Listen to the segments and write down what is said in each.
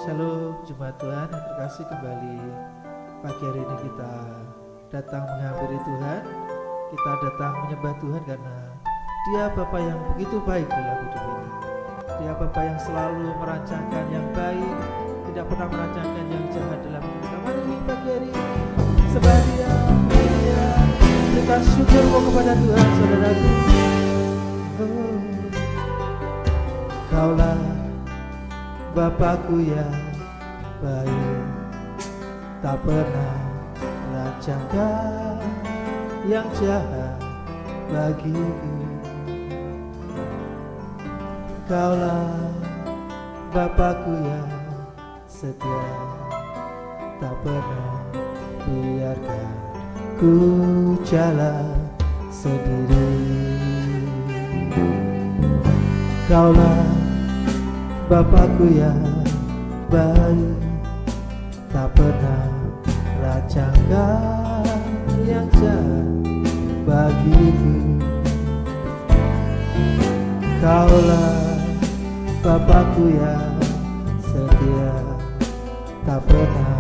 Shalom Jemaat Tuhan yang terkasih, kembali pagi hari ini kita datang menghampiri Tuhan. Kita datang menyembah Tuhan karena Dia Bapa yang begitu baik dalam hidup ini. Dia Bapa yang selalu merancangkan yang baik, tidak pernah merancangkan yang jahat dalam hidup kita. Mari pagi hari ini sembah Dia, berikan syukur kepada Tuhan, saudaraku. Kaulah Bapakku yang baik, tak pernah rancangkan yang jahat bagiku. Kaulah Bapakku yang setia, tak pernah biarkan ku jalan sendiri. Kaulah Bapakku yang baik, tak pernah rancangkan yang jahat bagiku. Kaulah Bapakku yang setia, tak pernah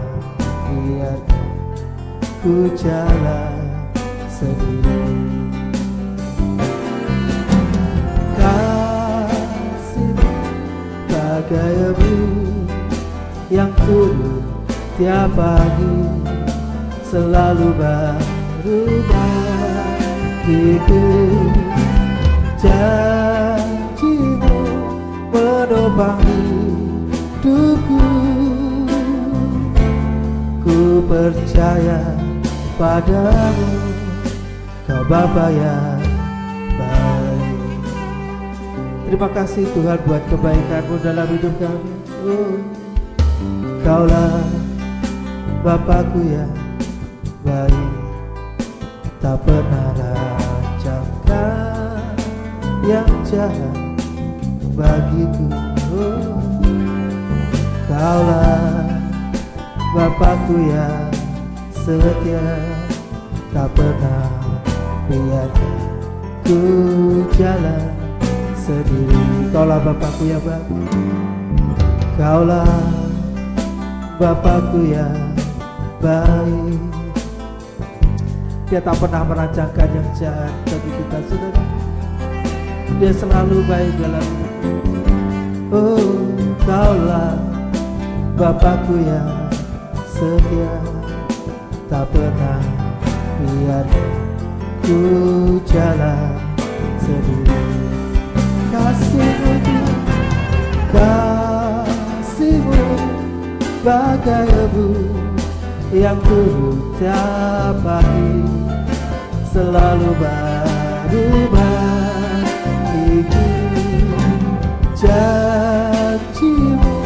biarkan ku jalan sendiri. Gaya-Mu yang turun tiap pagi, selalu baru bagiku. Janji-Mu menopang hidupku. Ku percaya padamu, Kau Bapa yang baik. Terima kasih Tuhan buat kebaikan-Mu dalam hidup kami. Kaulah Bapakku yang baik, tak pernah rancangkan yang jahat bagiku. Kaulah Bapakku yang setia, tak pernah biarkan ku jalan sendiri. Kaulah Bapakku yang baik, Kaulah Bapakku yang baik. Dia tak pernah merancangkan yang jahat bagi kita, saudara. Dia selalu baik dalam hidup. Kaulah Bapakku yang setia, tak pernah biarkan ku jalan sendiri. Kasih-Mu, kasih-Mu bagai abu yang turun tiap pagi, selalu baru bagiku. Janji-Mu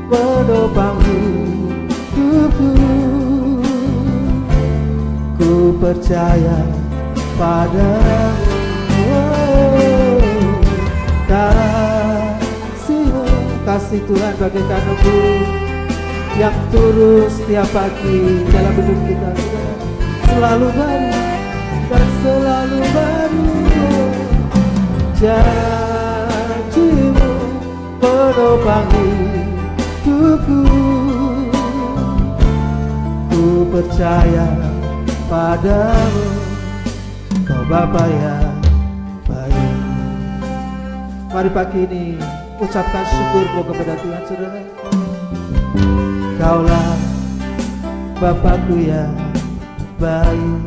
menopang hidupku. Ku percaya padamu. Kasih Tuhan bagaikan embun yang turun setiap pagi dalam hidup kita, selalu baru dan selalu baru. Janji-Mu menopang hidupku. Ku percaya padamu, Kau Bapa yang baik. Mari pagi ini ucapkan syukur kepada Tuhan, saudara. Kaulah Bapakku yang baik,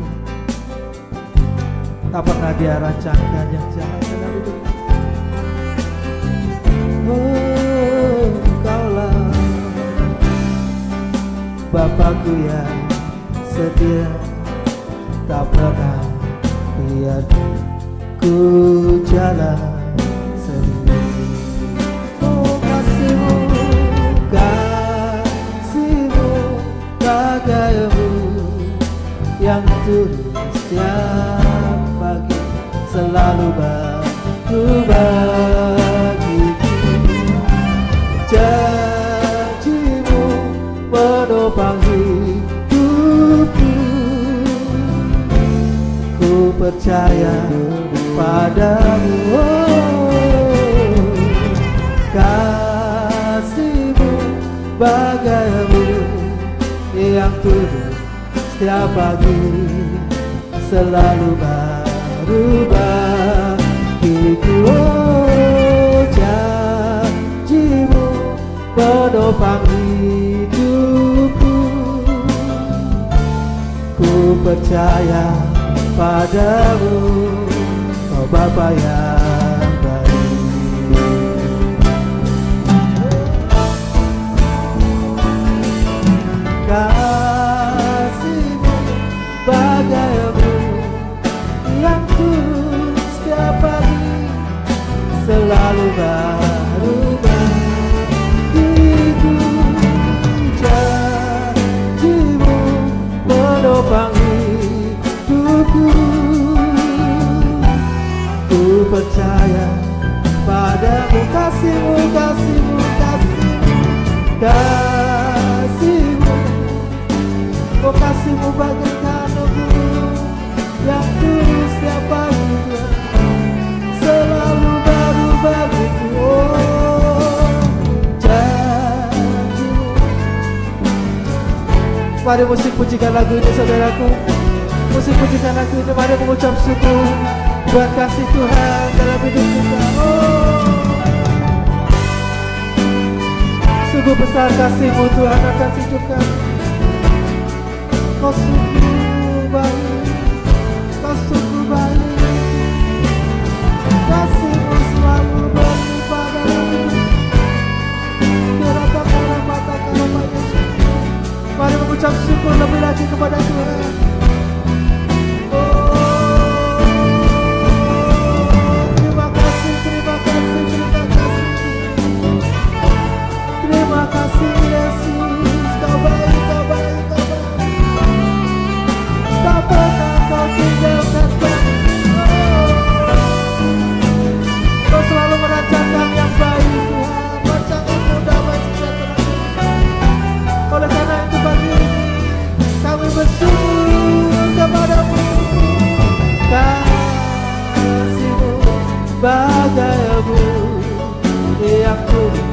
tak pernah Dia rancangkan yang jahat dalam hidup. Kaulah Bapakku yang setia, tak pernah biarkan ku jalan sendiri. Kasih-Mu bagai-Mu yang turun setiap pagi, selalu baru bagiku. Janji-Mu menopang hidupku. Ku percaya padamu. Kasih-Mu bagaimu yang turun setiap pagi, selalu baru bagiku. Oh, janjimu penopang hidupku, ku percaya padamu, oh Bapa yang baik. Kasih-Mu bagaimu yang turun setiap pagi, selalu baru bagiku. Janji-Mu menopang hidupku, ku percaya padamu. Kasih-Mu, kasih-Mu, kasih-Mu, kasih-Mu. Oh, kasih-Mu bagaikan embun yang turun setiap pagi, selalu baru bagiku. Oh, janji-Mu. Mari musik pujikan lagu ini saudaraku. Musik pujikan lagu ini, mari mengucap syukur buat kasih Tuhan dalam hidup kita. Oh, sungguh besar kasih-Mu Tuhan atas hidup kami. Kau sungguh baik, Kau sungguh baik. Kasih-Mu selalu berlimpah dalam hidup. Kiratakan mata kalau banyak syukur. Mari mengucap syukur lebih lagi kepada Tuhan. Terima kasih, terima kasih, terima kasih. Terima kasih Yesus, Kau baik, Kau baik, Kau baik. Tak pernah Kau tinggalkan kami. Kau selalu merancangkan yang baik Tuhan, rancangan-Mu damai sejahtera. Oleh karena itu pagi ini kami bersyukur kepada-Mu. Kasih-Mu bagaimu yang turun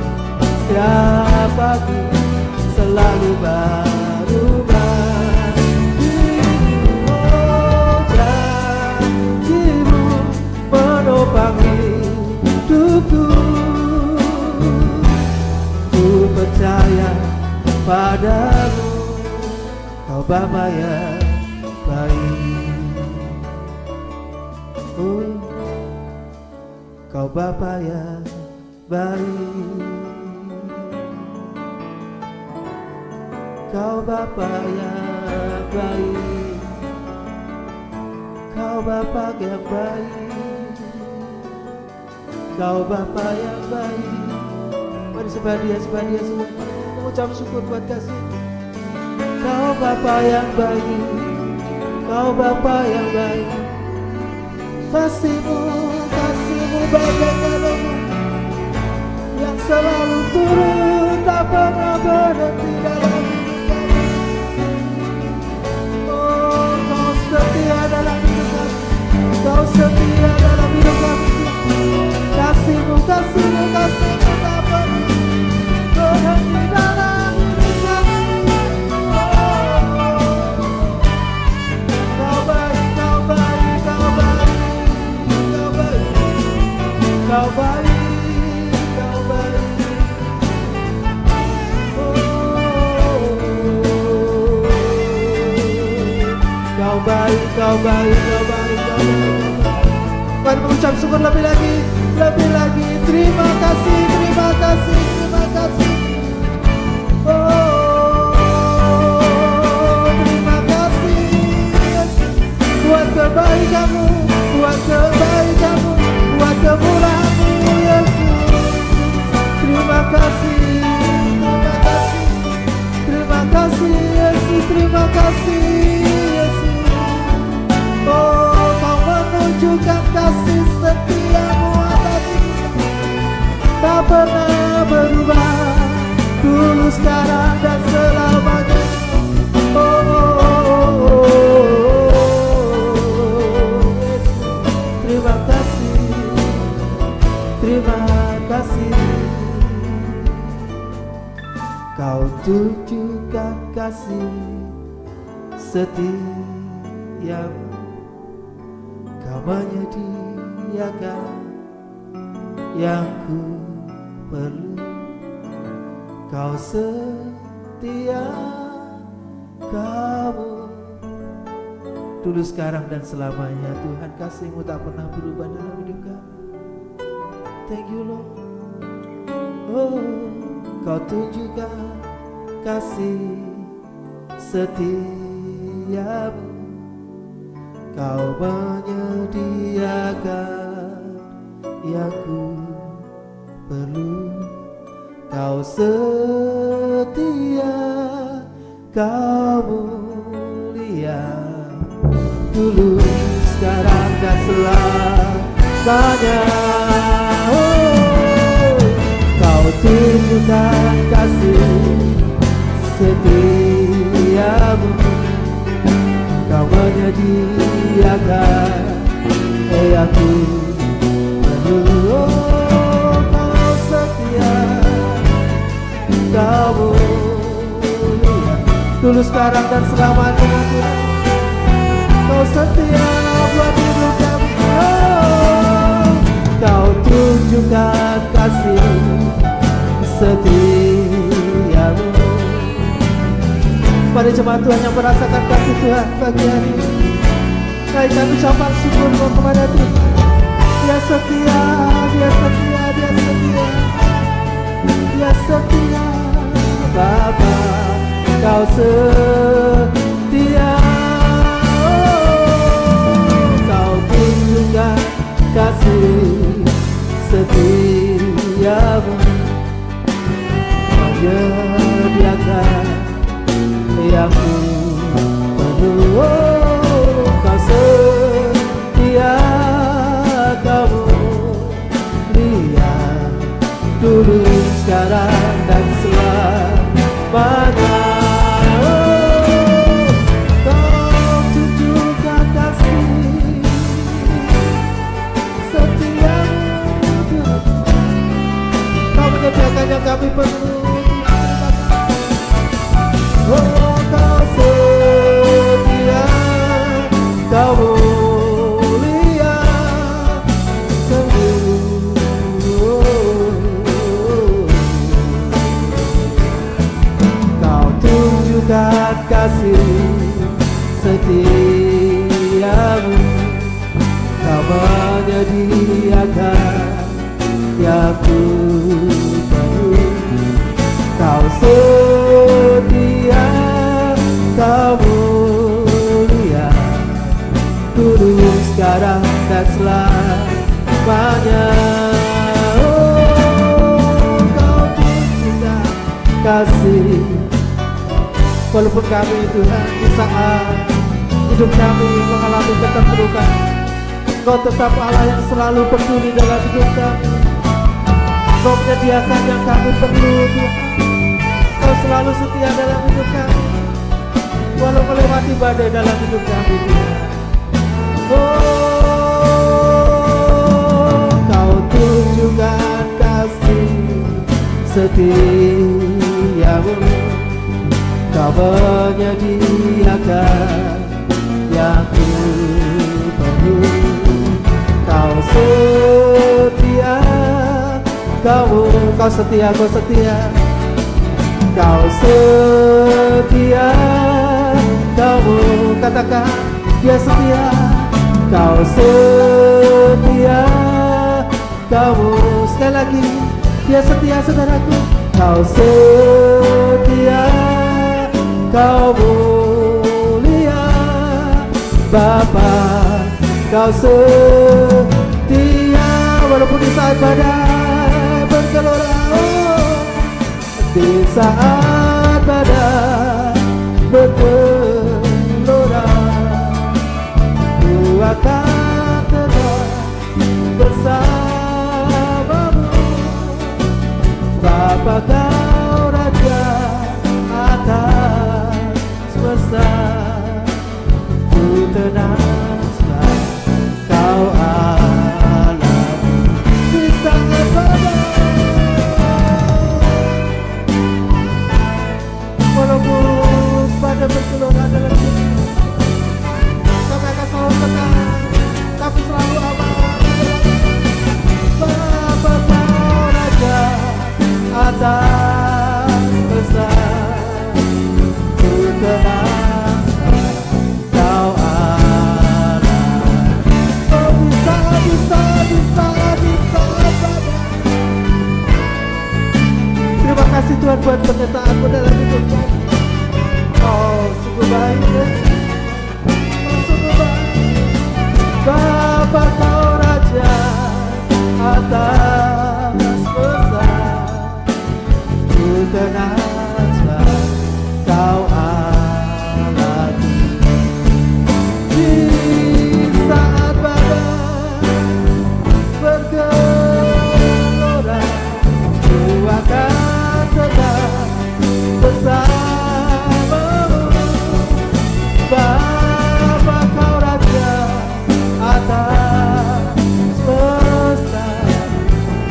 setiap pagi, selalu baru bagiku. Oh, janji-Mu menopang hidupku, ku percaya padamu, Kau Bapa yang baik. Oh, Kau Bapa yang baik. Kau Bapa yang baik, Kau Bapa yang baik, Kau Bapa yang baik. Mari sebadia semua mengucap syukur buat kasih. Kau Bapa yang baik, Kau Bapa yang baik. Kasih-Mu, kasih-Mu bagaikan embun yang selalu turun, tak pernah berhenti dalam hidup kami. Oh, Kau setia dalam hidup kami, Kau setia dalam hidup kami. Kasih-Mu, kasih-Mu, kasih-Mu tak pernah berhenti dalam hidup kami. Kau baik, Kau baik, Kau baik, Kau baik, Kau baik. Kau baik, Kau baik, Kau baik, Kau baik. Mari mengucap syukur lebih lagi, lebih lagi. Terima kasih, terima kasih, terima kasih. Oh, terima kasih buat kebaikan-Mu, buat kebaikan-Mu, buat kemurahan-Mu Yesus. Terima kasih, terima kasih, terima kasih Yesus, terima kasih. Oh, Kau menunjukkan kasih setia-Mu atas hidup, tak pernah berubah, dulu, sekarang, dan selamanya. Terima kasih, terima kasih. Kau tunjukkan kasih setiamu, Kau menyediakan yang ku perlu. Kau setia, kamu dulu, sekarang, dan selamanya. Tuhan, kasih-Mu tak pernah berubah dalam hidup kami. Thank you Lord. Oh, Kau tunjukkan kasih setiamu, Kau menyediakan yang ku perlu. Kau setia, Kau mulia, dulu, sekarang, dan selamanya. Oh, Kau tunjukkan kasih setiamu, Kau menyediakan yang ku perlu. Oh, Kau setia, Kau mulia, dulu, sekarang, dan selamanya. Kau setia buat hidup kami. Oh, Kau tunjukkan kasih setiamu. Pada jemaat Tuhan yang merasakan kasih Tuhan pagi hari ini, naikkan ucapan syukur kepada Tuhan. Dia setia, Dia setia, Dia setia, Dia setia. Bapa, Kau setia. Kau tunjukkan kasih setiamu, menyediakan yang ku perlu. Oh, Kau setia, Kau mulia, dulu, sekarang, dan selamanya. Menyediakan yang kami perlu. Oh, Kau setia, Kau mulia, Kau tunjukkan kasih setiamu, Kau menyediakan yang ku perlu. Kau setia, Kau mulia, dulu, sekarang, dan selamanya. Oh, Kau tunjukkan kasih, walaupun kami Tuhan di saat hidup kami mengalami keterpurukan, Kau tetap Allah yang selalu peduli dalam hidup kami. Kau menyediakan yang kami perlu, Tuhan. Kau selalu setia dalam hidup kami, walau melewati badai dalam hidup kami, Tuhan. Oh, Kau tunjukkan kasih setiamu, Kau menyediakan yang ku perlu. Kau setia, Kau setia, Kau setia, Kau setia. Kamu katakan Dia setia. Kau setia, Kamu sekali lagi Dia setia, saudaraku. Kau setia, Kau mulia, Bapa. Kau setia walaupun di saat badai bergelora. Di saat badai bergelora, ku akan tetap bersamamu. Bapa, Kau Raja atas semesta, ku tenang. Kau Allah di sangat badai. kasih Tuhan buat penyertaan-Mu dalam hidup kami. Oh, sungguh baik Yesus. Oh, sungguh baik. Bapa Kau Raja atas besar, ku tenanglah Kau Allahku. Di saat badai bergelora, ku akan tetap bersamamu. Bapa Kau Raja atas semesta,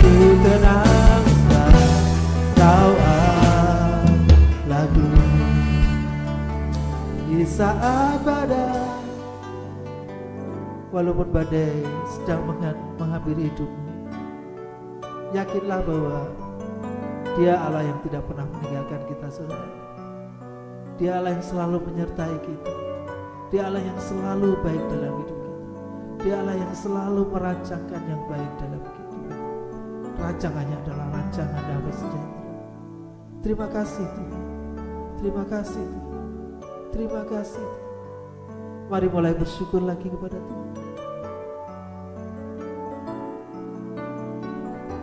ku tenanglah Kau Allahku. Di saat badai, walaupun badai sedang menghampiri hidupmu, yakinlah bahwa Dia Allah yang tidak pernah meninggalkan kita, saudara. Dia Allah yang selalu menyertai kita. Dia Allah yang selalu baik dalam hidup kita. Dia Allah yang selalu merancangkan yang baik dalam kehidupan. Rancangannya adalah rancangan damai sejahtera. Terima kasih Tuhan. Terima kasih Tuhan. Terima kasih Tuhan. Mari mulai bersyukur lagi kepada Tuhan.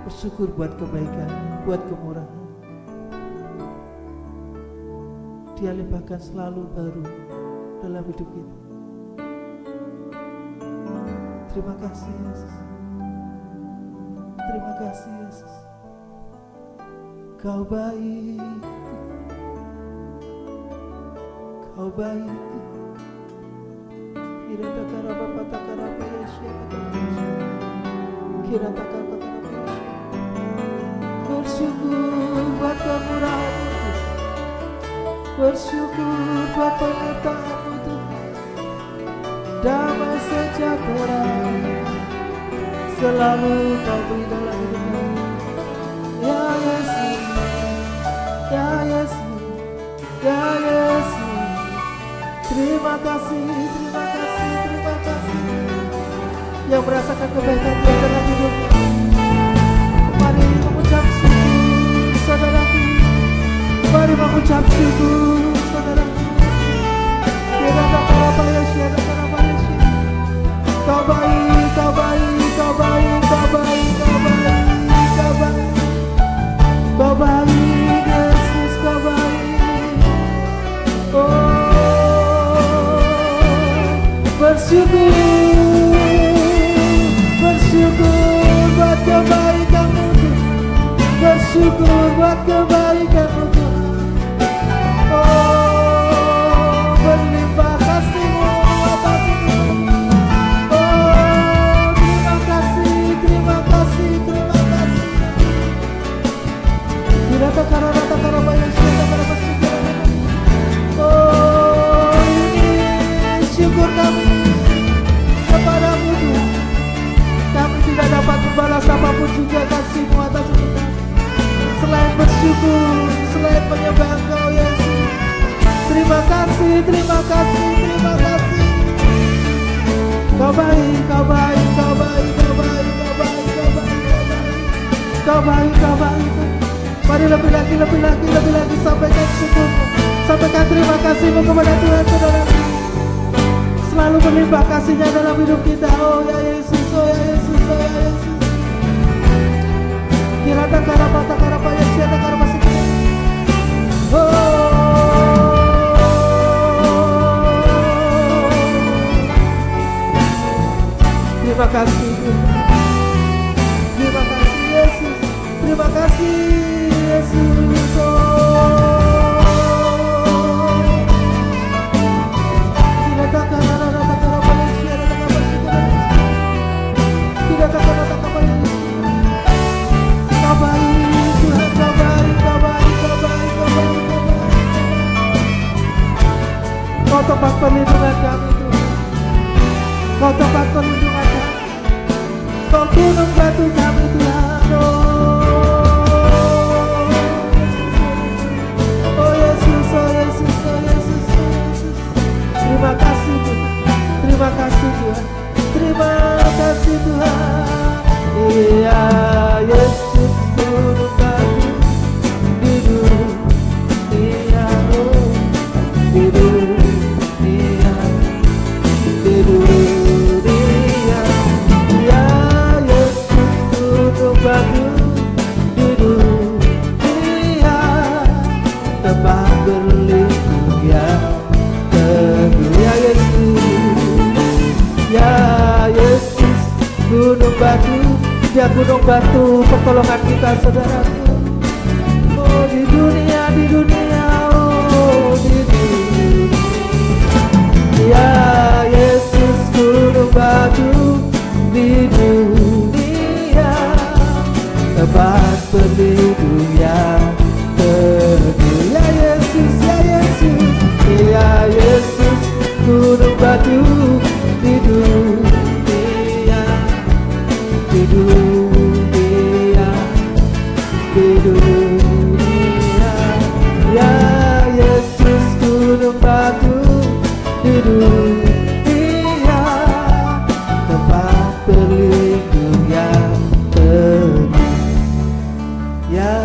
Bersyukur buat kebaikan, buat kemurahan. Dia limpahkan selalu baru dalam hidup kita. Terima kasih Yesus. Terima kasih Yesus. Kau baik. Kau baik. Kira takara bapa takara payasya kira takara bersyukur buat kemurahan-Mu, bersyukur buat penyertaan-Mu Tuhan. Damai sejahtera selalu Kau beri dalam hidup kami. Ya Yesus, ya Yesus, ya Yesus. Terima kasih, terima kasih, terima kasih. Yang merasakan kebaikan Dia dalam hidupnya, mari mengucap syukur saudaraku. Mari mengucap syukur saudaraku. Kau baik, Kau baik, Kau baik, Kau baik, Kau baik, Kau baik. Kau baik Yesus, Kau baik. Oh, bersyukur, bersyukur buat kebaikan-Mu Tuhan. Bersyukur buat kebaikan-Mu Tuhan. Oh, berlimpah kasih-Mu atas hidup. Oh, terima kasih, terima kasih, terima kasih. Tidak takara takara banyak takara bersyukur. Oh, ini syukur kami kepadamu Tuhan. Kami tidak dapat membalas apapun juga kasih-Mu atas hidup kami, selain bersyukur, selain menyembah Engkau Yesus. Terima kasih, terima kasih, terima kasih. Kau baik, Kau baik, Kau baik, Kau baik, Kau baik, Kau baik, Kau baik, Kau baik. Mari lebih lagi, lebih lagi, lebih lagi sampaikan syukur-Mu, sampaikan terima kasih-Mu kepada Tuhan, saudara. Selalu berlimpah kasih-Nya dalam hidup kita. Oh ya Yesus, oh ya Yesus, oh ya Yesus. Kira takara takara payasya takara masih. Oh, terima kasih, terima kasih Yesus, terima kasih Yesus. Tidak takara takara payasya takara masih. Tidak takara takara payasya. Kau baik Tuhan, Kau baik, Kau baik, Kau baik, Kau baik, Kau baik. Kau tempat perlindungan kami Tuhan. Kau tempat perlindungan kami. Kau gunung batu kami Tuhan. Oh Yesus, oh Yesus, oh Yesus, oh Yesus. Terima kasih Tuhan, terima kasih Tuhan, terima kasih Tuhan. Iya Yesus gunung batu di dunia. tempat berlindung yang teguh. Ya Yesus, ya Yesus, gunung batu, dia gunung batu pertolongan kita saudaraku. Oh di dunia, oh di dunia. Ya Yesus, gunung batu di dunia, tempat berlindung yang teguh. Ya Yesus, ya Yesus, ya Yesus, gunung batu di dunia, di dunia, di dunia. Ya Yesus, gunung batu di dunia, tempat berlindung yang teguh. Ya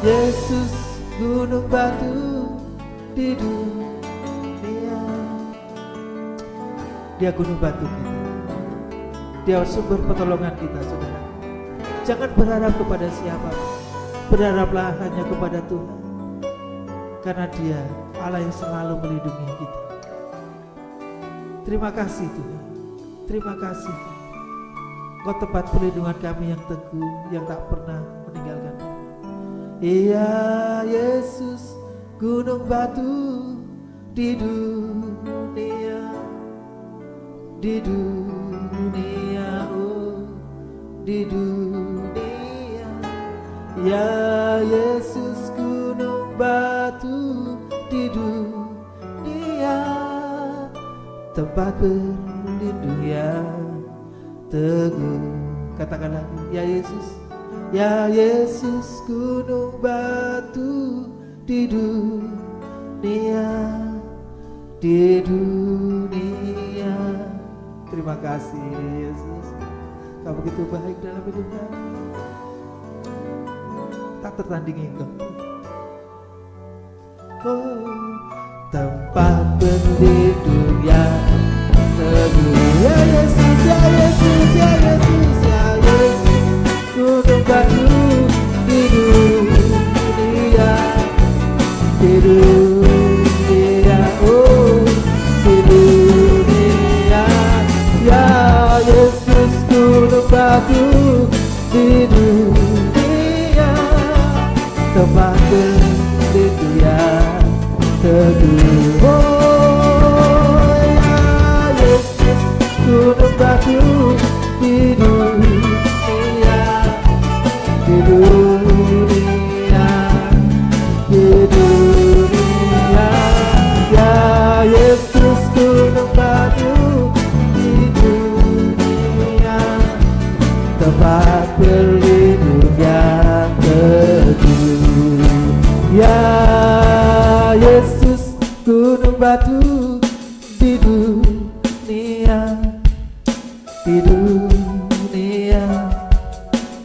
Yesus, gunung batu di dunia. Dia gunung batu kita, dia sumber pertolongan kita saudara. Jangan berharap kepada siapa, berharaplah hanya kepada Tuhan, karena dia Allah yang selalu melindungi kita. Terima kasih Tuhan, terima kasih Kau tempat perlindungan kami yang teguh, yang tak pernah meninggalkan kami. Iya Yesus, gunung batu di dunia, di dunia, oh di dunia. Ya Yesus, gunung batu di dunia, tempat berlindung yang teguh. Katakan lagi, ya Yesus, ya Yesus, gunung batu di dunia, di dunia. Terima kasih Yesus, Kau begitu baik dalam hidup kami, tak tertandingi Engkau. Oh, tempat berlindung yang teguh. Ya Yesus, ya Yesus, ya Yesus, ya Yesus, gunung batu di dunia, di dunia, oh di dunia. Ya Yesus, gunung batu di dunia, tempat berlindung yang teguh. Oh ya Yesus, gunung batu di dunia, di dunia, di dunia. Ya Yesus, gunung batu di dunia, tempat berlindung yang teguh. Ya Yesus, gunung batu di dunia, di dunia,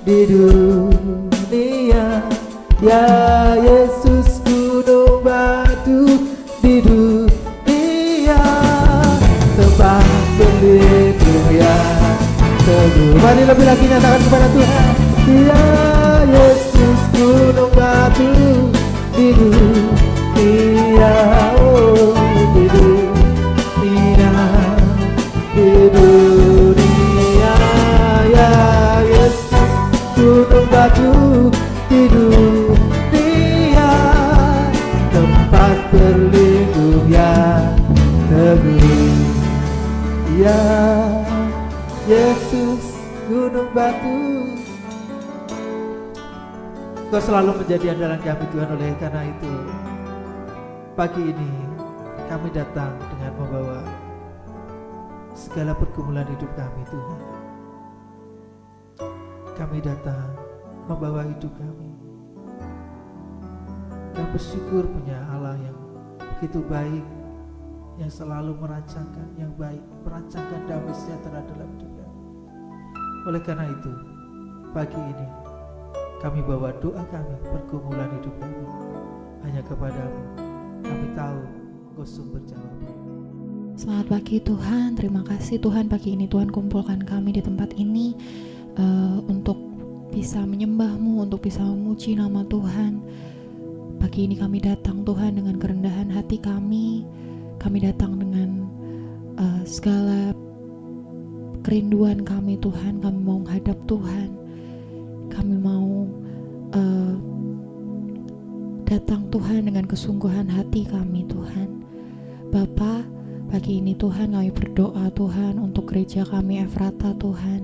di dunia. Ya Yesus, gunung batu di dunia, tempat berlindung yang teguh. Mari lebih lagi nyatakan kepada Tuhan. Ya Yesus, gunung batu di dunia, oh di dunia, di dunia. Ya Yesus, gunung batu di dunia, tempat berlindung yang teguh. Ya Yesus, gunung batu. Kau selalu menjadi andalan kami Tuhan. Oleh karena itu pagi ini kami datang dengan membawa segala pergumulan hidup kami Tuhan. Kami datang membawa hidup kami. Kami bersyukur punya Allah yang begitu baik, yang selalu merancangkan yang baik, merancangkan damai sejahtera dalam hidup kami. Oleh karena itu pagi ini kami bawa doa kami, pergumulan hidup kami hanya kepadamu. Kami tahu Engkau sumber jawaban. Selamat pagi Tuhan, terima kasih Tuhan pagi ini Tuhan kumpulkan kami di tempat ini untuk bisa menyembah-Mu, untuk bisa memuji nama Tuhan. Pagi pagi ini kami datang Tuhan dengan kerendahan hati kami datang dengan segala kerinduan kami Tuhan. Kami mau menghadap Tuhan, kami mau datang Tuhan dengan kesungguhan hati kami Tuhan. Bapa, pagi ini Tuhan kami berdoa Tuhan untuk gereja kami Efrata Tuhan.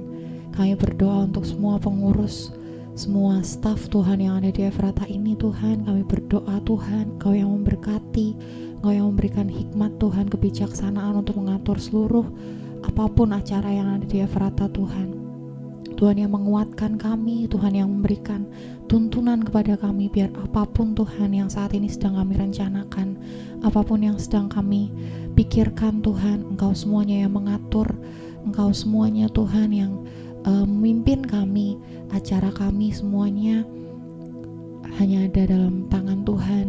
Kami berdoa untuk semua pengurus, semua staf Tuhan yang ada di Efrata ini Tuhan. Kami berdoa Tuhan, Kau yang memberkati, Kau yang memberikan hikmat Tuhan, kebijaksanaan untuk mengatur seluruh apapun acara yang ada di Efrata Tuhan. Tuhan yang menguatkan kami, Tuhan yang memberikan tuntunan kepada kami biar apapun Tuhan yang saat ini sedang kami rencanakan, apapun yang sedang kami pikirkan Tuhan, Engkau semuanya yang mengatur, Engkau semuanya Tuhan yang memimpin kami, acara kami semuanya hanya ada dalam tangan Tuhan.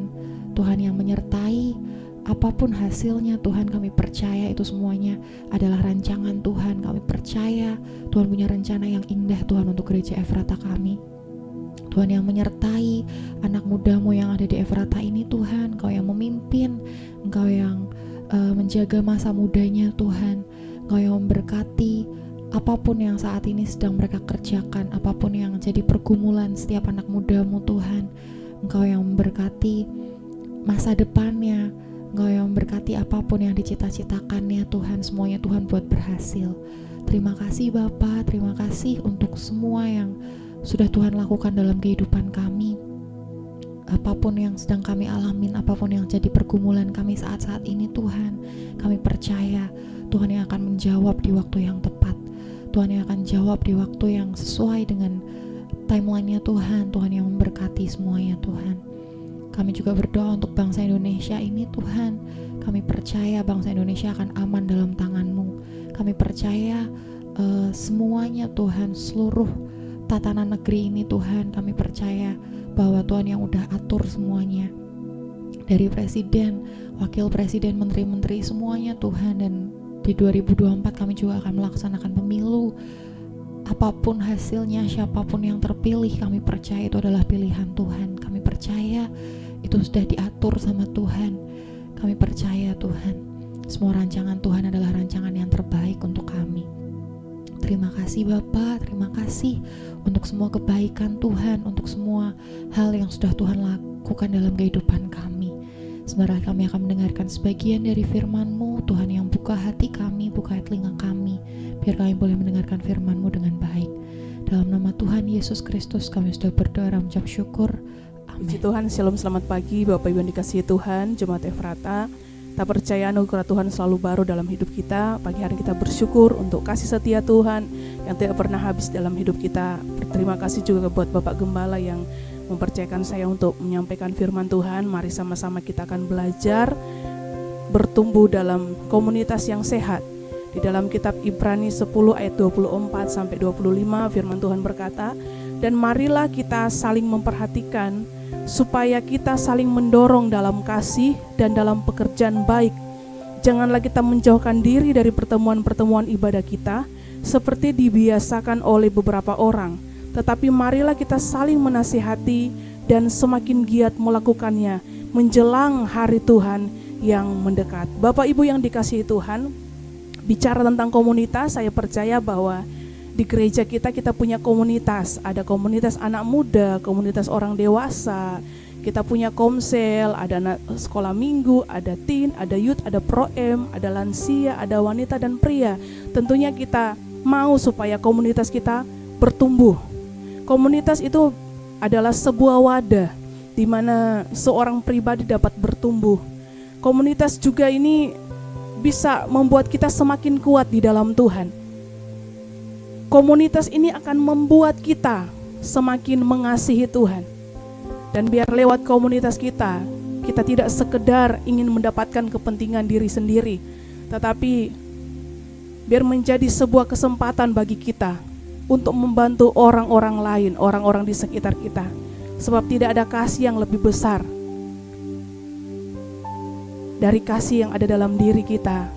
Tuhan yang menyertai apapun hasilnya Tuhan, kami percaya itu semuanya adalah rancangan Tuhan. Kami percaya Tuhan punya rencana yang indah Tuhan untuk gereja Efrata kami. Tuhan yang menyertai anak mudamu yang ada di Efrata ini Tuhan. Engkau yang memimpin, Engkau yang menjaga masa mudanya Tuhan. Engkau yang memberkati apapun yang saat ini sedang mereka kerjakan, apapun yang jadi pergumulan setiap anak mudamu Tuhan. Engkau yang memberkati masa depannya, Engkau yang memberkati apapun yang dicita-citakannya Tuhan. Semuanya Tuhan buat berhasil. Terima kasih Bapa, terima kasih untuk semua yang sudah Tuhan lakukan dalam kehidupan kami. Apapun yang sedang kami alamin, apapun yang jadi pergumulan kami saat-saat ini Tuhan, kami percaya Tuhan yang akan menjawab di waktu yang tepat. Tuhan yang akan jawab di waktu yang sesuai dengan timeline-nya Tuhan. Tuhan yang memberkati semuanya Tuhan. Kami juga berdoa untuk bangsa Indonesia ini Tuhan. Kami percaya bangsa Indonesia akan aman dalam tangan-Mu. Kami percaya semuanya Tuhan, seluruh tatanan negeri ini Tuhan, kami percaya bahwa Tuhan yang udah atur semuanya, dari presiden, wakil presiden, menteri-menteri semuanya Tuhan. Dan di 2024 kami juga akan melaksanakan pemilu. Apapun hasilnya, siapapun yang terpilih, kami percaya itu adalah pilihan Tuhan. Kami percaya itu sudah diatur sama Tuhan. Kami percaya Tuhan, semua rancangan Tuhan adalah rancangan yang terbaik untuk kami. Terima kasih Bapa, terima kasih untuk semua kebaikan Tuhan, untuk semua hal yang sudah Tuhan lakukan dalam kehidupan kami. Sebentar kami akan mendengarkan sebagian dari firman-Mu, Tuhan yang buka hati kami, buka telinga kami, biar kami boleh mendengarkan firman-Mu dengan baik. Dalam nama Tuhan Yesus Kristus kami sudah berdoa dan mengucap syukur. Amin. Puji Tuhan, shalom, selamat pagi Bapak Ibu yang dikasihi Tuhan, Jemaat Efrata. Kita percaya anugerah Tuhan selalu baru dalam hidup kita. Pagi hari kita bersyukur untuk kasih setia Tuhan yang tidak pernah habis dalam hidup kita. Berterima kasih juga buat Bapak Gembala yang mempercayakan saya untuk menyampaikan firman Tuhan. Mari sama-sama kita akan belajar bertumbuh dalam komunitas yang sehat. Di dalam kitab Ibrani 10 ayat 24 sampai 25 firman Tuhan berkata, "Dan marilah kita saling memperhatikan supaya kita saling mendorong dalam kasih dan dalam pekerjaan baik. Janganlah kita menjauhkan diri dari pertemuan-pertemuan ibadah kita seperti dibiasakan oleh beberapa orang, tetapi marilah kita saling menasihati dan semakin giat melakukannya menjelang hari Tuhan yang mendekat." Bapak Ibu yang dikasihi Tuhan, bicara tentang komunitas, saya percaya bahwa di gereja kita punya komunitas. Ada komunitas anak muda, komunitas orang dewasa, kita punya komsel, ada sekolah minggu, ada teen, ada youth, ada pro-em, ada lansia, ada wanita dan pria. Tentunya kita mau supaya komunitas kita bertumbuh. Komunitas itu adalah sebuah wadah di mana seorang pribadi dapat bertumbuh. Komunitas juga ini bisa membuat kita semakin kuat di dalam Tuhan. Komunitas ini akan membuat kita semakin mengasihi Tuhan. Dan biar lewat komunitas kita tidak sekedar ingin mendapatkan kepentingan diri sendiri, tetapi biar menjadi sebuah kesempatan bagi kita untuk membantu orang-orang lain, orang-orang di sekitar kita. Sebab tidak ada kasih yang lebih besar dari kasih yang ada dalam diri kita,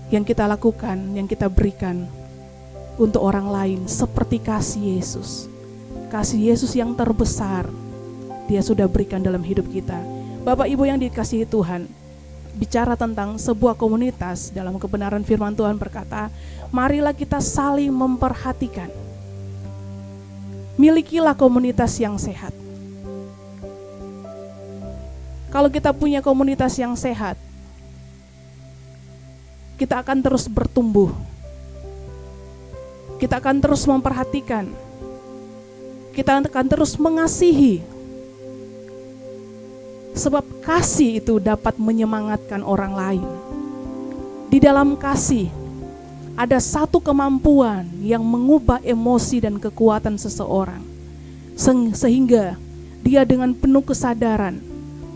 yang kita lakukan, yang kita berikan untuk orang lain, seperti kasih Yesus. Kasih Yesus yang terbesar, Dia sudah berikan dalam hidup kita. Bapak Ibu yang dikasihi Tuhan, bicara tentang sebuah komunitas, dalam kebenaran firman Tuhan berkata, marilah kita saling memperhatikan. Milikilah komunitas yang sehat. Kalau kita punya komunitas yang sehat, kita akan terus bertumbuh. Kita akan terus memperhatikan. Kita akan terus mengasihi. Sebab kasih itu dapat menyemangatkan orang lain. Di dalam kasih ada satu kemampuan yang mengubah emosi dan kekuatan seseorang. Sehingga dia dengan penuh kesadaran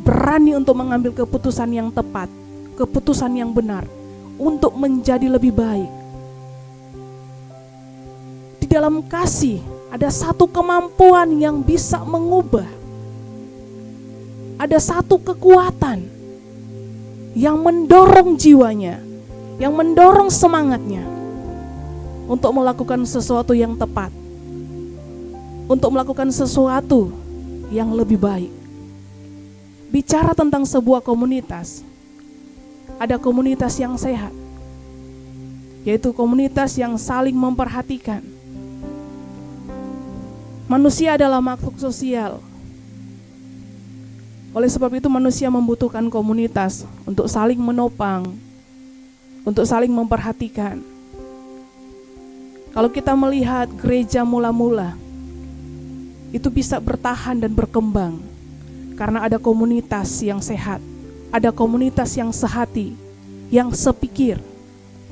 berani untuk mengambil keputusan yang tepat, keputusan yang benar untuk menjadi lebih baik. Di dalam kasih ada satu kemampuan yang bisa mengubah. Ada satu kekuatan yang mendorong jiwanya, yang mendorong semangatnya untuk melakukan sesuatu yang tepat, untuk melakukan sesuatu yang lebih baik. Bicara tentang sebuah komunitas, ada komunitas yang sehat, yaitu komunitas yang saling memperhatikan. Manusia adalah makhluk sosial. Oleh sebab itu manusia membutuhkan komunitas untuk saling menopang, untuk saling memperhatikan. Kalau kita melihat gereja mula-mula, itu bisa bertahan dan berkembang karena ada komunitas yang sehat, ada komunitas yang sehati, yang sepikir,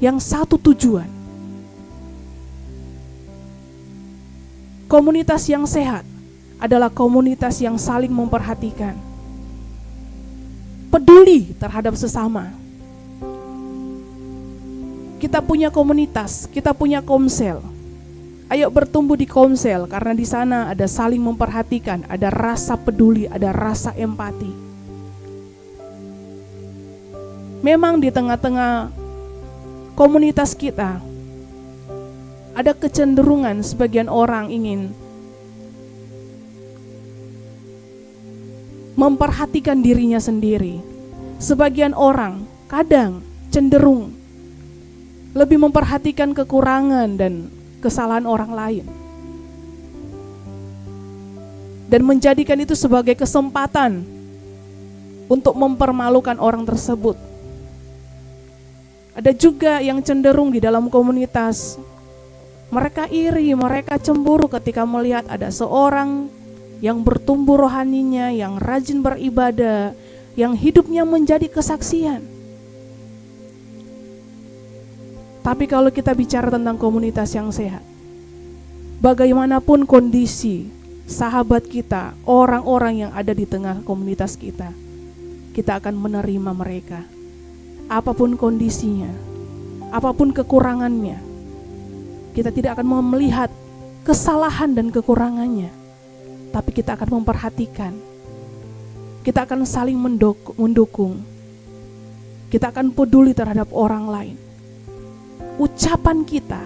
yang satu tujuan. Komunitas yang sehat adalah komunitas yang saling memperhatikan, peduli terhadap sesama. Kita punya komunitas, kita punya komsel. Ayo bertumbuh di komsel karena di sana ada saling memperhatikan, ada rasa peduli, ada rasa empati. Memang di tengah-tengah komunitas kita ada kecenderungan sebagian orang ingin memperhatikan dirinya sendiri. Sebagian orang kadang cenderung lebih memperhatikan kekurangan dan kesalahan orang lain, dan menjadikan itu sebagai kesempatan untuk mempermalukan orang tersebut. Ada juga yang cenderung di dalam komunitas, mereka iri, mereka cemburu ketika melihat ada seorang yang bertumbuh rohaninya, yang rajin beribadah, yang hidupnya menjadi kesaksian. Tapi kalau kita bicara tentang komunitas yang sehat, bagaimanapun kondisi sahabat kita, orang-orang yang ada di tengah komunitas kita, kita akan menerima mereka. Apapun kondisinya, apapun kekurangannya, kita tidak akan melihat kesalahan dan kekurangannya, tapi kita akan memperhatikan. Kita akan saling mendukung. Kita akan peduli terhadap orang lain. Ucapan kita,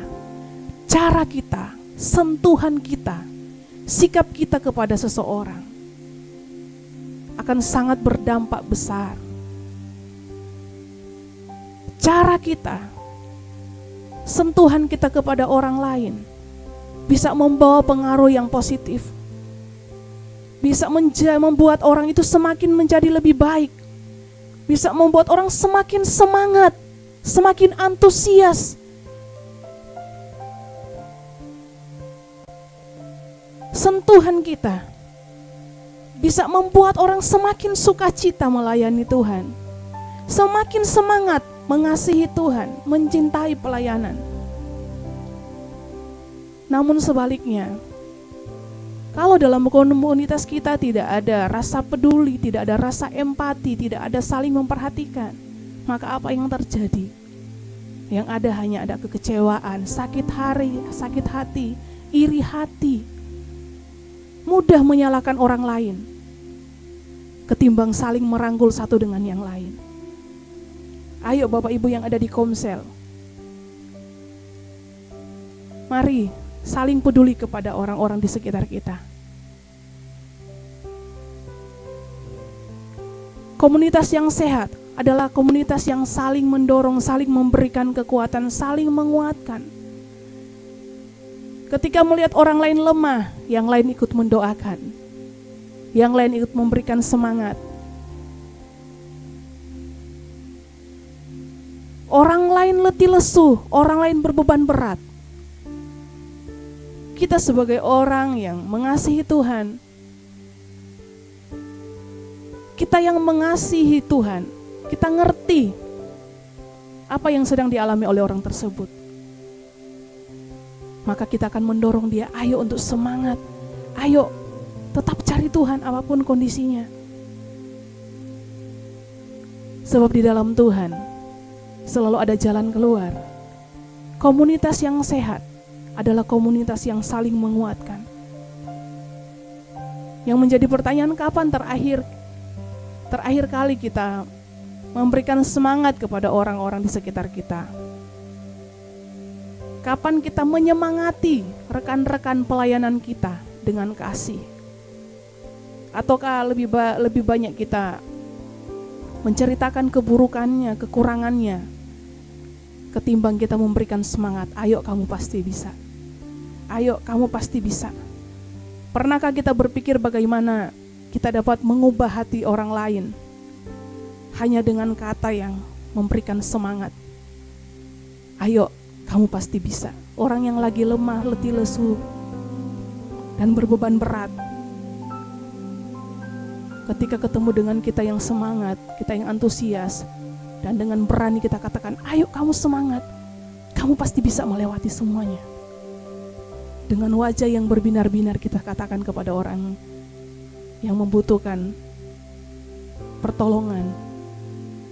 cara kita, sentuhan kita, sikap kita kepada seseorang akan sangat berdampak besar. Cara kita, sentuhan kita kepada orang lain bisa membawa pengaruh yang positif, bisa membuat orang itu semakin menjadi lebih baik, bisa membuat orang semakin semangat, semakin antusias. Sentuhan kita bisa membuat orang semakin sukacita melayani Tuhan, semakin semangat mengasihi Tuhan, mencintai pelayanan. Namun sebaliknya, kalau dalam komunitas kita tidak ada rasa peduli, tidak ada rasa empati, tidak ada saling memperhatikan, maka apa yang terjadi? Yang ada hanya ada kekecewaan, sakit hati, iri hati, mudah menyalahkan orang lain ketimbang saling merangkul satu dengan yang lain. Ayo Bapak Ibu yang ada di komsel, mari saling peduli kepada orang-orang di sekitar kita. Komunitas yang sehat adalah komunitas yang saling mendorong, saling memberikan kekuatan, saling menguatkan. Ketika melihat orang lain lemah, yang lain ikut mendoakan, yang lain ikut memberikan semangat. Orang lain letih lesu, orang lain berbeban berat. Kita sebagai orang yang mengasihi Tuhan, kita yang mengasihi Tuhan, kita ngerti apa yang sedang dialami oleh orang tersebut. Maka kita akan mendorong dia, ayo untuk semangat, ayo tetap cari Tuhan apapun kondisinya. Sebab di dalam Tuhan selalu ada jalan keluar. Komunitas yang sehat adalah komunitas yang saling menguatkan. Yang menjadi pertanyaan, kapan terakhir kali kita memberikan semangat kepada orang-orang di sekitar kita? Kapan kita menyemangati rekan-rekan pelayanan kita dengan kasih? Ataukah lebih banyak kita menceritakan keburukannya, kekurangannya, ketimbang kita memberikan semangat, ayo kamu pasti bisa. Ayo kamu pasti bisa. Pernahkah kita berpikir bagaimana kita dapat mengubah hati orang lain hanya dengan kata yang memberikan semangat? Ayo kamu pasti bisa. Orang yang lagi lemah, letih lesu, dan berbeban berat, ketika ketemu dengan kita yang semangat, kita yang antusias, dan dengan berani kita katakan, ayo kamu semangat, kamu pasti bisa melewati semuanya. Dengan wajah yang berbinar-binar kita katakan kepada orang yang membutuhkan pertolongan,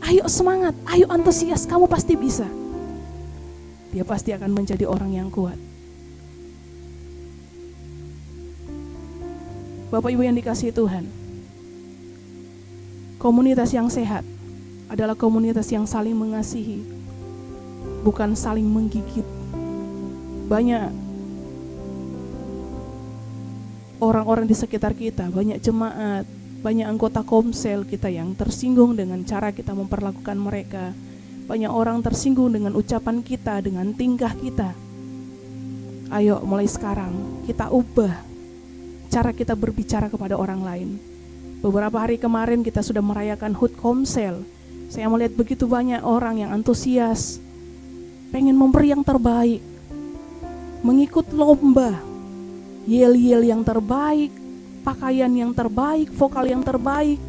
ayo semangat, ayo antusias, kamu pasti bisa. Dia pasti akan menjadi orang yang kuat. Bapak Ibu yang dikasihi Tuhan, komunitas yang sehat adalah komunitas yang saling mengasihi, bukan saling menggigit. Banyak orang-orang di sekitar kita, banyak jemaat, banyak anggota komsel kita yang tersinggung dengan cara kita memperlakukan mereka. Banyak orang tersinggung dengan ucapan kita, dengan tingkah kita. Ayo mulai sekarang kita ubah cara kita berbicara kepada orang lain. Beberapa hari kemarin kita sudah merayakan HUT Komsel. Saya melihat begitu banyak orang yang antusias, pengen memberi yang terbaik, mengikut lomba, yel-yel yang terbaik, pakaian yang terbaik, vokal yang terbaik,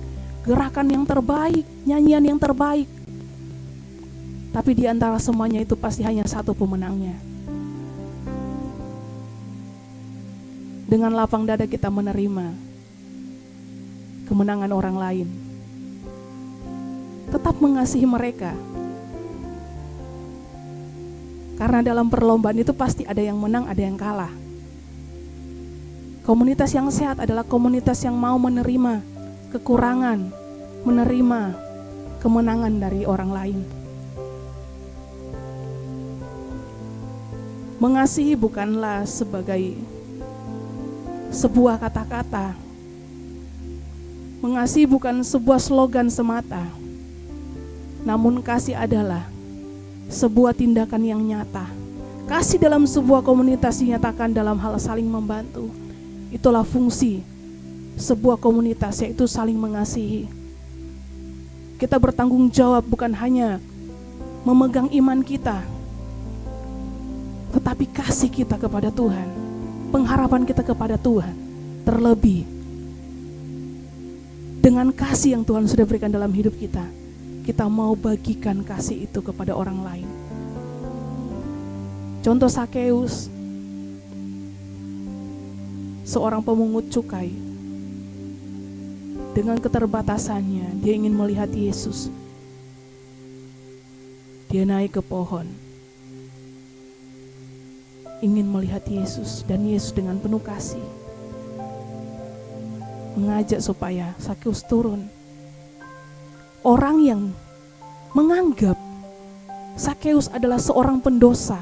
gerakan yang terbaik, nyanyian yang terbaik. Tapi di antara semuanya itu pasti hanya satu pemenangnya. Dengan lapang dada kita menerima kemenangan orang lain. Tetap mengasihi mereka. Karena dalam perlombaan itu pasti ada yang menang, ada yang kalah. Komunitas yang sehat adalah komunitas yang mau menerima kekurangan, menerima kemenangan dari orang lain. Mengasihi bukanlah sebagai sebuah kata-kata. Mengasihi bukan sebuah slogan semata. Namun kasih adalah sebuah tindakan yang nyata. Kasih dalam sebuah komunitas dinyatakan dalam hal saling membantu. Itulah fungsi sebuah komunitas, yaitu saling mengasihi. Kita bertanggung jawab bukan hanya memegang iman kita, tetapi kasih kita kepada Tuhan, pengharapan kita kepada Tuhan. Terlebih dengan kasih yang Tuhan sudah berikan dalam hidup kita, kita mau bagikan kasih itu kepada orang lain. Contoh Sakeus, seorang pemungut cukai. Dengan keterbatasannya, dia ingin melihat Yesus. Dia naik ke pohon, ingin melihat Yesus, dan Yesus dengan penuh kasih mengajak supaya Sakeus turun. Orang yang menganggap Sakeus adalah seorang pendosa,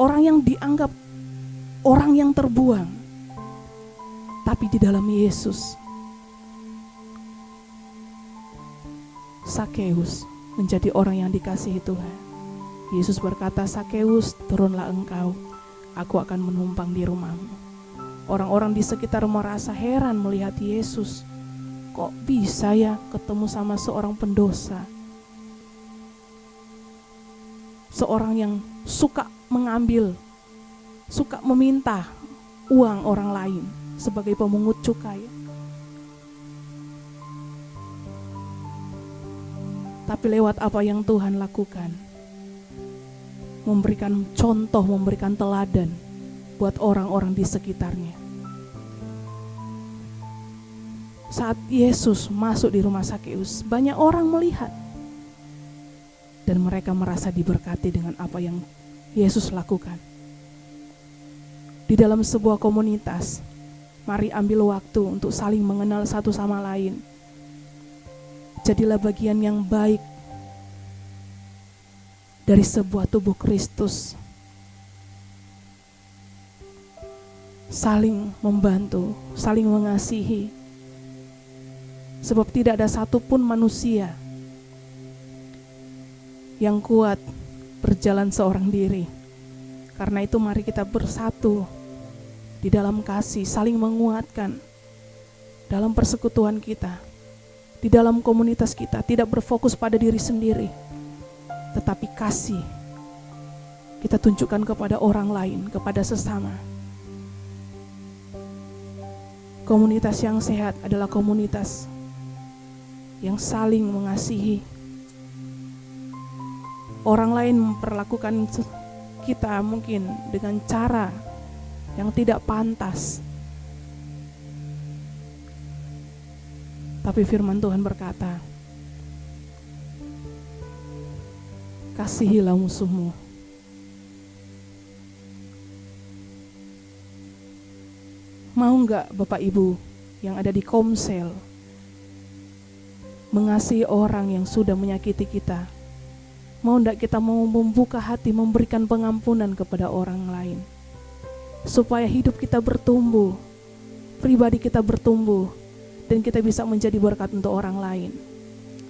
orang yang dianggap orang yang terbuang, tapi di dalam Yesus Sakeus menjadi orang yang dikasihi Tuhan. Yesus berkata, "Sakeus, turunlah engkau, aku akan menumpang di rumahmu." Orang-orang di sekitar merasa heran melihat Yesus. Kok bisa ya ketemu sama seorang pendosa? Seorang yang suka mengambil, suka meminta uang orang lain sebagai pemungut cukai. Tapi lewat apa yang Tuhan lakukan, memberikan contoh, memberikan teladan buat orang-orang di sekitarnya. Saat Yesus masuk di rumah Sakeus, banyak orang melihat dan mereka merasa diberkati dengan apa yang Yesus lakukan. Di dalam sebuah komunitas, mari ambil waktu untuk saling mengenal satu sama lain. Jadilah bagian yang baik dari sebuah tubuh Kristus. Saling membantu, saling mengasihi. Sebab tidak ada satupun manusia yang kuat berjalan seorang diri. Karena itu mari kita bersatu di dalam kasih, saling menguatkan dalam persekutuan kita, di dalam komunitas kita, tidak berfokus pada diri sendiri, tetapi kasih kita tunjukkan kepada orang lain, kepada sesama. Komunitas yang sehat adalah komunitas yang saling mengasihi. Orang lain memperlakukan kita mungkin dengan cara yang tidak pantas. Tapi firman Tuhan berkata, "Kasihilah musuhmu." Mau enggak Bapak Ibu yang ada di Komsel mengasihi orang yang sudah menyakiti kita? Mau enggak kita mau membuka hati, memberikan pengampunan kepada orang lain, supaya hidup kita bertumbuh, pribadi kita bertumbuh, dan kita bisa menjadi berkat untuk orang lain.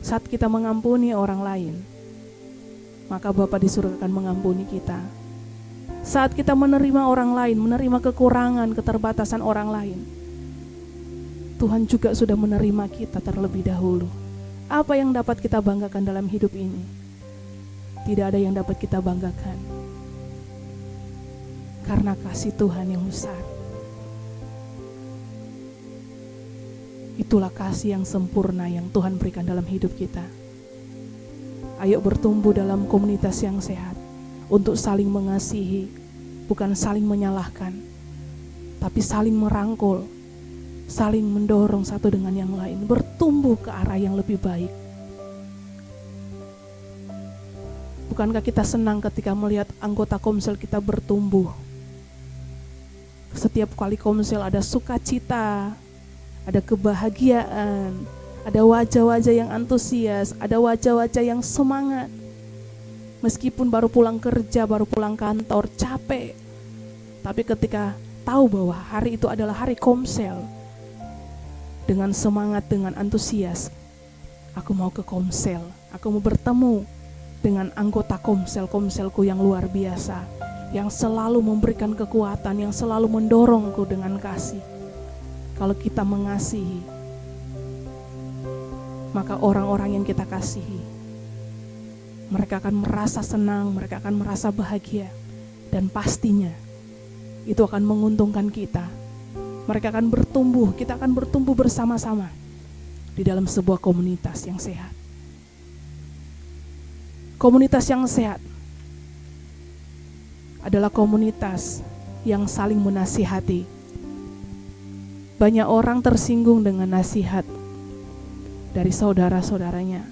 Saat kita mengampuni orang lain, maka Bapa di surga akan mengampuni kita. Saat kita menerima orang lain, menerima kekurangan, keterbatasan orang lain, Tuhan juga sudah menerima kita terlebih dahulu. Apa yang dapat kita banggakan dalam hidup ini? Tidak ada yang dapat kita banggakan, karena kasih Tuhan yang besar. Itulah kasih yang sempurna yang Tuhan berikan dalam hidup kita. Ayo bertumbuh dalam komunitas yang sehat untuk saling mengasihi, bukan saling menyalahkan, tapi saling merangkul, saling mendorong satu dengan yang lain, bertumbuh ke arah yang lebih baik. Bukankah kita senang ketika melihat anggota Komsel kita bertumbuh? Setiap kali Komsel ada sukacita, ada kebahagiaan, ada wajah-wajah yang antusias, ada wajah-wajah yang semangat. Meskipun baru pulang kerja, baru pulang kantor, capek, tapi ketika tahu bahwa hari itu adalah hari Komsel, dengan semangat, dengan antusias, aku mau ke Komsel, aku mau bertemu dengan anggota komselku yang luar biasa, yang selalu memberikan kekuatan, yang selalu mendorongku dengan kasih. Kalau kita mengasihi, maka orang-orang yang kita kasihi, mereka akan merasa senang, mereka akan merasa bahagia, dan pastinya itu akan menguntungkan kita. Mereka akan bertumbuh, kita akan bertumbuh bersama-sama di dalam sebuah komunitas yang sehat. Komunitas yang sehat adalah komunitas yang saling menasihati. Banyak orang tersinggung dengan nasihat dari saudara-saudaranya.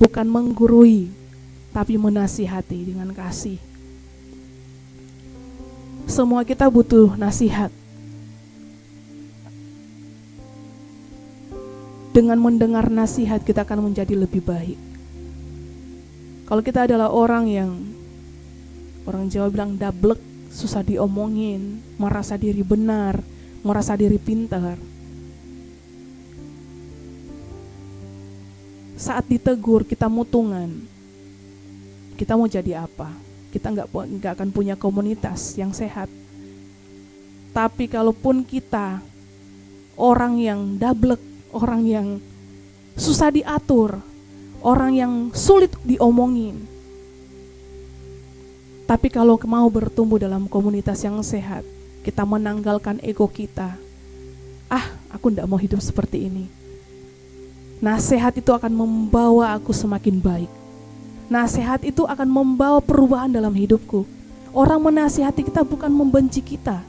Bukan menggurui, tapi menasihati dengan kasih. Semua kita butuh nasihat. Dengan mendengar nasihat kita akan menjadi lebih baik. Kalau kita adalah orang yang, orang Jawa bilang dablek, susah diomongin, merasa diri benar, merasa diri pintar, saat ditegur kita mutungan, kita mau jadi apa? Kita nggak akan punya komunitas yang sehat. Tapi kalaupun kita orang yang dablek, orang yang susah diatur, orang yang sulit diomongin, tapi kalau mau bertumbuh dalam komunitas yang sehat, kita menanggalkan ego kita. Aku tidak mau hidup seperti ini. Nasihat itu akan membawa aku semakin baik. Nasihat itu akan membawa perubahan dalam hidupku. Orang menasihati kita bukan membenci kita.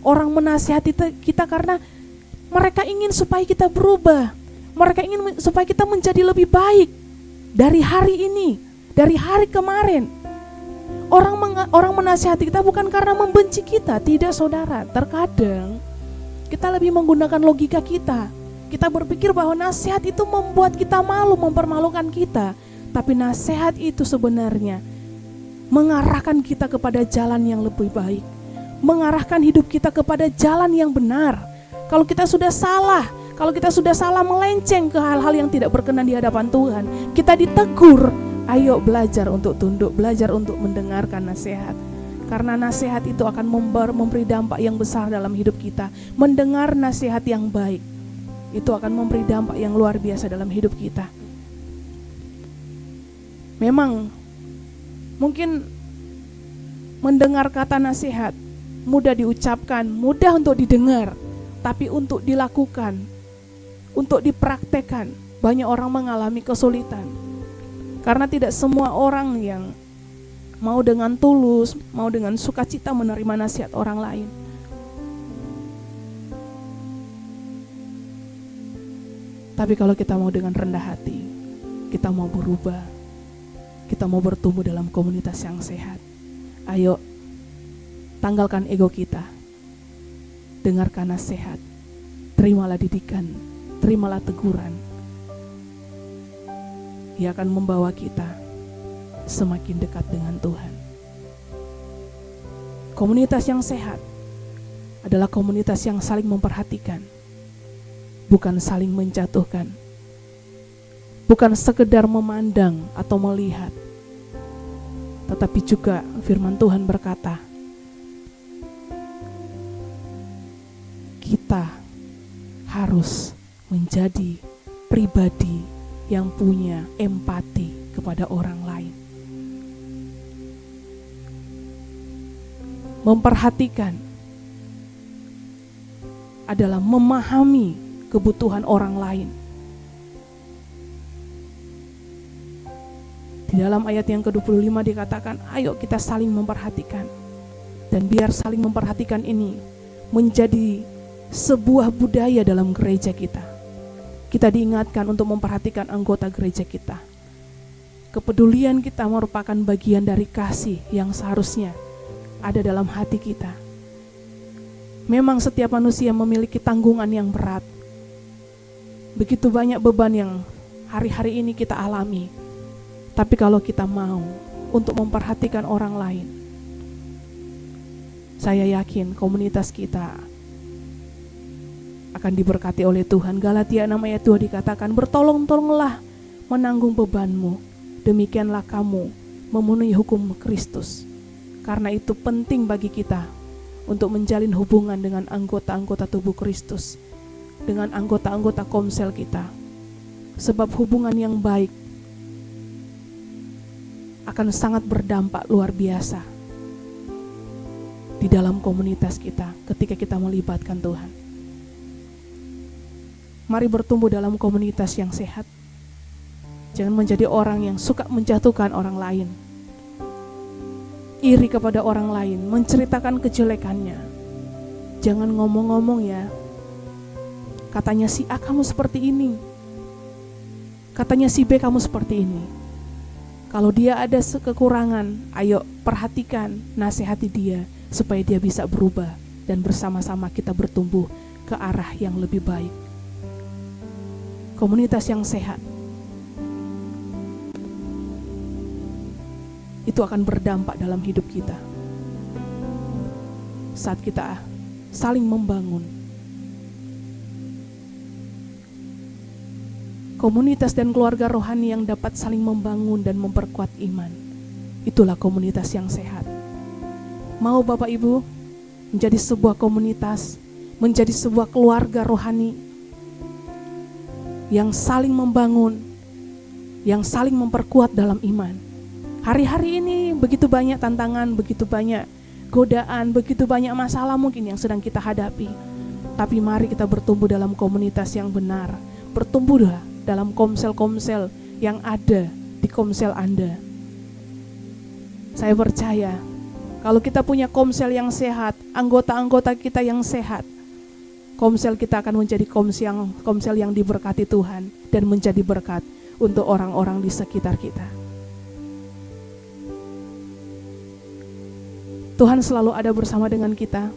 Orang menasihati kita karena mereka ingin supaya kita berubah. Mereka ingin supaya kita menjadi lebih baik dari hari ini, dari hari kemarin. Orang menasihati kita bukan karena membenci kita. Tidak, saudara. Terkadang kita lebih menggunakan logika kita. Kita berpikir bahwa nasihat itu membuat kita malu, mempermalukan kita. Tapi nasihat itu sebenarnya mengarahkan kita kepada jalan yang lebih baik, mengarahkan hidup kita kepada jalan yang benar. Kalau kita sudah salah melenceng ke hal-hal yang tidak berkenan di hadapan Tuhan, kita ditegur. Ayo belajar untuk tunduk, belajar untuk mendengarkan nasihat. Karena nasihat itu akan memberi dampak yang besar dalam hidup kita. Mendengar nasihat yang baik itu akan memberi dampak yang luar biasa dalam hidup kita. Memang mungkin mendengar kata nasihat mudah diucapkan, mudah untuk didengar, tapi untuk dilakukan, untuk dipraktekkan, banyak orang mengalami kesulitan. Karena tidak semua orang yang mau dengan tulus, mau dengan sukacita menerima nasihat orang lain. Tapi kalau kita mau dengan rendah hati, kita mau berubah, kita mau bertumbuh dalam komunitas yang sehat, ayo tanggalkan ego kita, dengarkan nasihat, terimalah didikan, terimalah teguran. Ia akan membawa kita semakin dekat dengan Tuhan. Komunitas yang sehat adalah komunitas yang saling memperhatikan, bukan saling menjatuhkan, bukan sekedar memandang atau melihat, tetapi juga firman Tuhan berkata, kita harus menjadi pribadi yang punya empati kepada orang lain. Memperhatikan adalah memahami kebutuhan orang lain. Di dalam ayat yang ke-25 dikatakan, ayo kita saling memperhatikan. Dan biar saling memperhatikan ini menjadi sebuah budaya dalam gereja kita. Kita diingatkan untuk memperhatikan anggota gereja kita. Kepedulian kita merupakan bagian dari kasih yang seharusnya ada dalam hati kita. Memang setiap manusia memiliki tanggungan yang berat. Begitu banyak beban yang hari-hari ini kita alami. Tapi kalau kita mau untuk memperhatikan orang lain, saya yakin komunitas kita akan diberkati oleh Tuhan. Galatia 6 ayat 2 dikatakan, bertolong-tolonglah menanggung bebanmu, demikianlah kamu memenuhi hukum Kristus. Karena itu penting bagi kita untuk menjalin hubungan dengan anggota-anggota tubuh Kristus, dengan anggota-anggota komsel kita. Sebab hubungan yang baik akan sangat berdampak luar biasa di dalam komunitas kita ketika kita melibatkan Tuhan. Mari bertumbuh dalam komunitas yang sehat. Jangan menjadi orang yang suka menjatuhkan orang lain, iri kepada orang lain, menceritakan kejelekannya. Jangan ngomong-ngomong ya, katanya si A kamu seperti ini, katanya si B kamu seperti ini. Kalau dia ada kekurangan, ayo perhatikan, nasihati dia supaya dia bisa berubah dan bersama-sama kita bertumbuh ke arah yang lebih baik. Komunitas yang sehat itu akan berdampak dalam hidup kita saat kita saling membangun. komunitas dan keluarga rohani yang dapat saling membangun dan memperkuat iman. Itulah komunitas yang sehat. Mau Bapak Ibu menjadi sebuah komunitas, menjadi sebuah keluarga rohani yang saling membangun, yang saling memperkuat dalam iman. Hari-hari ini begitu banyak tantangan, begitu banyak godaan, begitu banyak masalah mungkin yang sedang kita hadapi. Tapi mari kita bertumbuh dalam komunitas yang benar, bertumbuh dalam komsel-komsel yang ada di komsel Anda. Saya percaya kalau kita punya komsel yang sehat, anggota-anggota kita yang sehat, komsel kita akan menjadi komsel yang diberkati Tuhan dan menjadi berkat untuk orang-orang di sekitar kita. Tuhan selalu ada bersama dengan kita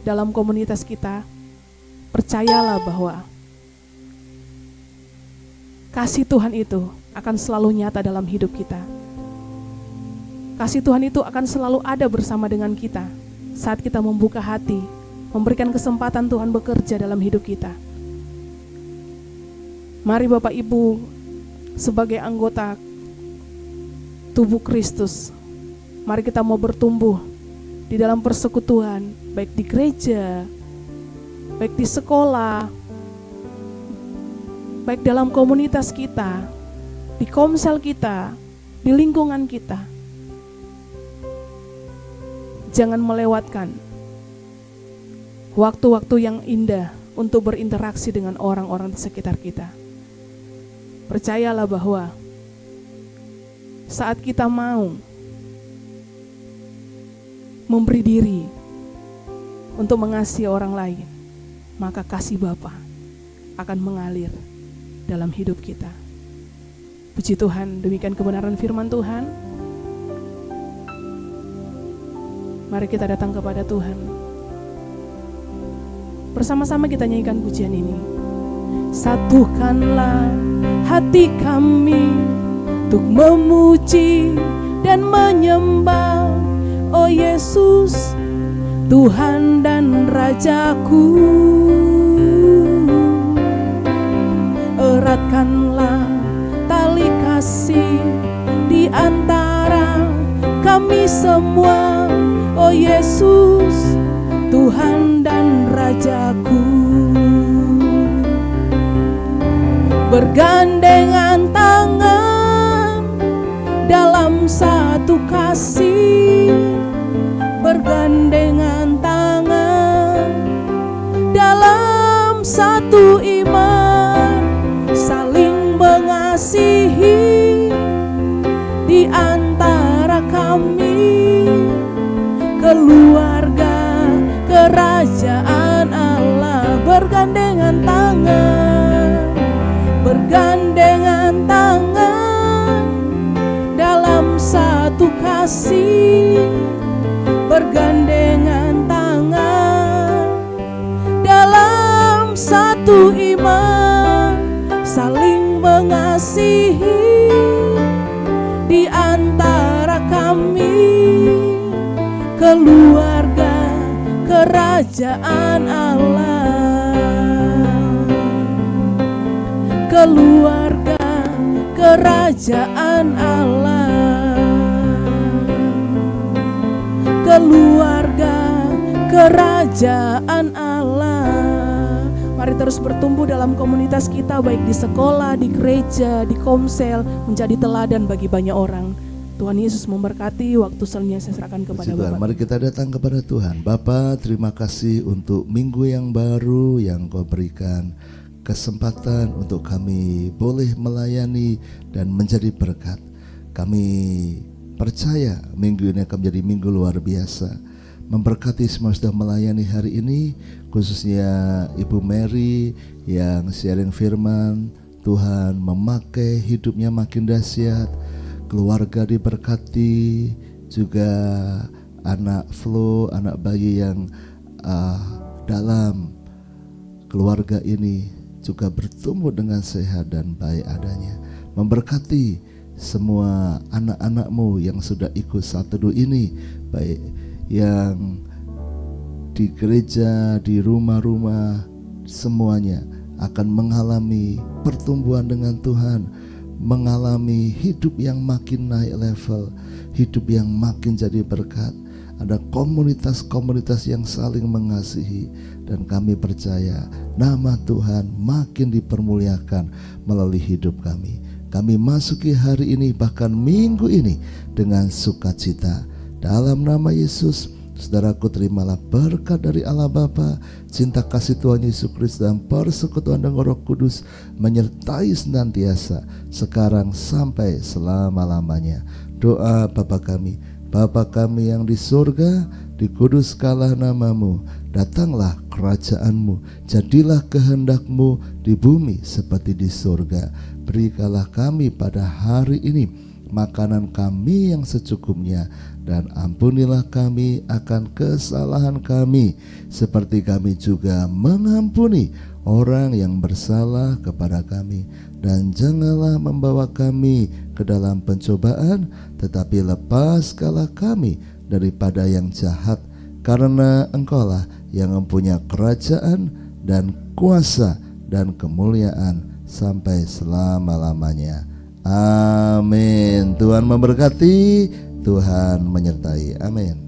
dalam komunitas kita. Percayalah bahwa kasih Tuhan itu akan selalu nyata dalam hidup kita. Kasih Tuhan itu akan selalu ada bersama dengan kita saat kita membuka hati, memberikan kesempatan Tuhan bekerja dalam hidup kita. Mari Bapak Ibu sebagai anggota tubuh Kristus, mari kita mau bertumbuh di dalam persekutuan, baik di gereja, baik di sekolah, baik dalam komunitas kita, di komsel kita, di lingkungan kita. Jangan melewatkan waktu-waktu yang indah untuk berinteraksi dengan orang-orang di sekitar kita. Percayalah bahwa saat kita mau memberi diri untuk mengasihi orang lain, maka kasih Bapa akan mengalir dalam hidup kita. Puji Tuhan, demikian kebenaran firman Tuhan. Mari kita datang kepada Tuhan. Bersama-sama kita nyanyikan pujian ini. Satukanlah hati kami untuk memuji dan menyembah, oh Yesus, Tuhan dan Rajaku. Eratkanlah tali kasih di antara kami semua, oh Yesus, Tuhan dan Rajaku. Bergandengan tangan dalam satu kasih, bergandengan tangan dalam satu iman, saling mengasihi di antara kami, keluarga kerajaan Allah. Bergandengan tangan, bergandengan tangan dalam satu kasih, bergandengan tangan dalam satu iman, saling mengasihi di antara kami, keluarga kerajaan Allah. Keluarga kerajaan Allah. Keluarga kerajaan Allah. Mari terus bertumbuh dalam komunitas kita, baik di sekolah, di gereja, di komsel, menjadi teladan bagi banyak orang. Tuhan Yesus memberkati. Waktu selanjutnya saya serahkan kepada Bapak. Mari kita datang kepada Tuhan. Bapa, terima kasih untuk minggu yang baru yang Kau berikan kesempatan untuk kami boleh melayani dan menjadi berkat. Kami percaya minggu ini akan menjadi minggu luar biasa, memberkati semua sudah melayani hari ini, khususnya Ibu Mary yang sharing firman. Tuhan memakai hidupnya makin dahsyat, keluarga diberkati, juga anak Flo, anak bayi yang dalam keluarga ini juga bertumbuh dengan sehat dan baik adanya. Memberkati semua anak-anak-Mu yang sudah ikut saat teduh ini, baik yang di gereja, di rumah-rumah, semuanya akan mengalami pertumbuhan dengan Tuhan, mengalami hidup yang makin naik level, hidup yang makin jadi berkat. Ada komunitas-komunitas yang saling mengasihi, dan kami percaya nama Tuhan makin dipermuliakan melalui hidup kami. Kami masuki hari ini, bahkan minggu ini, dengan sukacita. Dalam nama Yesus, saudaraku, terimalah berkat dari Allah Bapa, cinta kasih Tuhan Yesus Kristus, dan persekutuan dengan Roh Kudus menyertai senantiasa sekarang sampai selama-lamanya. Doa Bapa kami, Bapa kami yang di surga, dikuduskanlah namamu, datanglah kerajaanmu, jadilah kehendakmu di bumi seperti di surga. Berikanlah kami pada hari ini makanan kami yang secukupnya, dan ampunilah kami akan kesalahan kami, seperti kami juga mengampuni orang yang bersalah kepada kami. Dan janganlah membawa kami ke dalam pencobaan, tetapi lepaskanlah kami daripada yang jahat, karena Engkaulah yang mempunyai kerajaan dan kuasa dan kemuliaan sampai selama-lamanya. Amin. Tuhan memberkati, Tuhan menyertai. Amin.